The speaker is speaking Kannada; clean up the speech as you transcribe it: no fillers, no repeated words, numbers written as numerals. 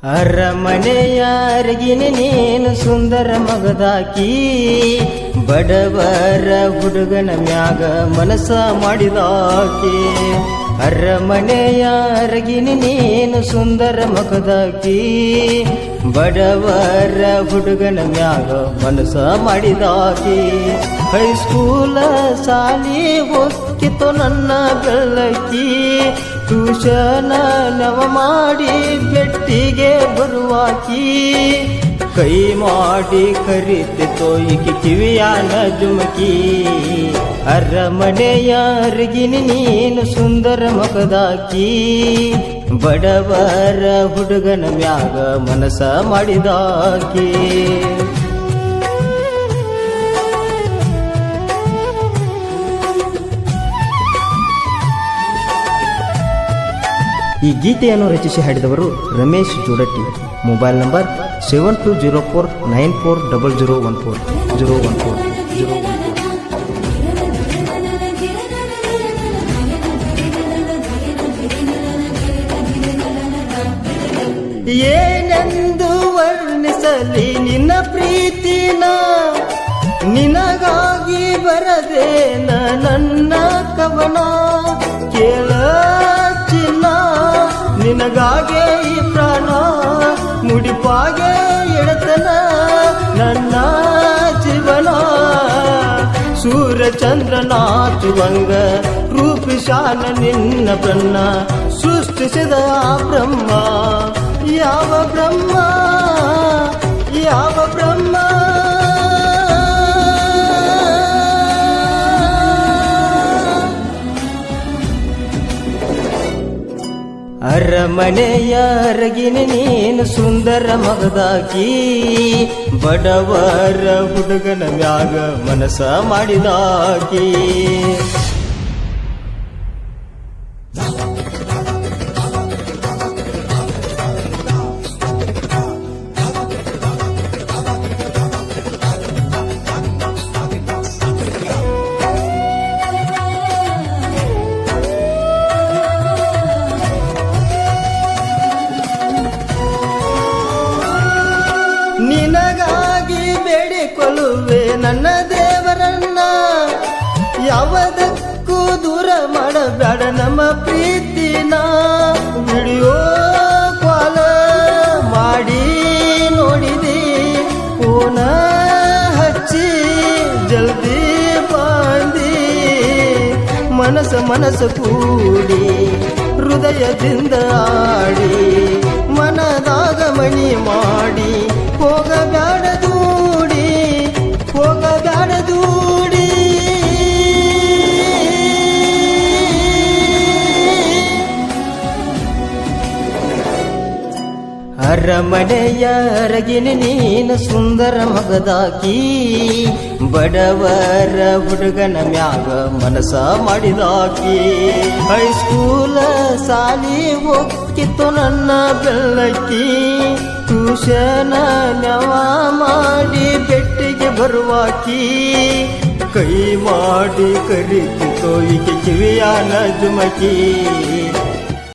ಅರಮನೆಯ ಅರಗಿನಿ ನೀನು ಸುಂದರ ಮಗದಾಕಿ, ಬಡವರ ಹುಡುಗನ ಮ್ಯಾಗ ಮನಸ ಮಾಡಿದಾಕಿ. ಅರಮನೆಯ ಅರಗಿನಿ ನೀನು ಸುಂದರ ಮಗದಾಕಿ, ಬಡವರ ಹುಡುಗನ ಮ್ಯಾಗ ಮನಸ ಮಾಡಿದಾಕಿ. ಹೈಸ್ಕೂಲ ಸಾಲಿ ಹೊಕ್ಕಿತು ನನ್ನ ಬೆಳಕಿ, ಟ್ಯೂಷನ ನವ ಮಾಡಿ ಬೆಟ್ಟಿಗೆ ಬರುವಾಕಿ. ಕೈ ಮಾಡಿ ಕರಿತಿತ್ತೋ ಈಕಿ ಕಿವಿಯಾನ ಜುಮಕಿ. ಅರಮನೆಯ ಅರಗಿನಿ ನೀನು ಸುಂದರ ಮಗದಾಕಿ, ಬಡವರ ಹುಡುಗನ ಮ್ಯಾಗ ಮನಸ ಮಾಡಿದಾಕಿ. ಈ ಗೀತೆಯನ್ನು ರಚಿಸಿ ಹಾಡಿದವರು ರಮೇಶ್ ಜೋಡಟ್ಟಿ. Mobile number 7204940014. ಏನೆಂದು ವರ್ಣಿಸಲಿ ನಿನ್ನ ಪ್ರೀತಿನ, ನಿನಗಾಗಿ ಬರದೇನ ನನ್ನ ಕವನ. ಕೇಳ ಚಿನ್ನ ನಿನಗಾಗೆ ಈ ಪ್ರಾಣ, ಮುಡಿಪಾಗೆ ಎಡತನ ನನ್ನ ಜೀವನ. ಸೂರ್ಯಚಂದ್ರ ನಾಚುವಂಗ ರೂಪಿಶಾನ ನಿನ್ನ ಬ್ರಹ್ಮ, ಸೃಷ್ಟಿಸಿದ ಬ್ರಹ್ಮ ಯಾವ ಬ್ರಹ್ಮ ಯಾವ ಬ್ರಹ್ಮ. ಅರಮನೆಯ ಅರಗಿನಿ ನೀನು ಸುಂದರ ಮಗದಾಕಿ, ಬಡವರ ಹುಡುಗನ ಮ್ಯಾಗ ಮನಸ ಮಾಡಿದಾಕಿ. ನಿನಗಾಗಿ ಬೇಡಿಕೊಳ್ಳುವೆ ನನ್ನ ದೇವರನ್ನ, ಯಾವುದಕ್ಕೂ ದೂರ ಮಾಡಬೇಡ ನಮ್ಮ ಪ್ರೀತಿನ. ವಿಡಿಯೋ ಕಾಲ್ ಮಾಡಿ ನೋಡಿದಿ, ಫೋನ ಹಚ್ಚಿ ಜಲ್ದಿ ಬಂದಿ. ಮನಸ್ಸು ಕೂಡಿ ಹೃದಯದಿಂದ ಆಡಿ, ಮನದಾಗ ಮಣಿ ಮಾಡಿ ಹೋಗಬೇಡ ದೂಡಿ, ಹೋಗಬೇಡ ದೂಡಿ. ಅರಮನೆಯ ಅರಗಿನಿ ನೀನು ಸುಂದರ ಮಗದಾಕಿ, ಬಡವರ ಹುಡುಗನ ಮ್ಯಾಗ ಮನಸ ಮಾಡಿದಾಕಿ. ಹೈಸ್ಕೂಲ ಸಾಲಿ ಹೋಗಿತ್ತು ನನ್ನ ಬೆಳಕಿ, ಟ್ಯೂಷನ ನವ ಮಾಡಿ ಬೆಟ್ಟಿಗೆ ಬರುವಾಕಿ. ಕೈ ಮಾಡಿ ಕರಿತಿತ್ತೋ ಈಕೆ ಕಿವಿಯಾನ ಜುಮಕಿ.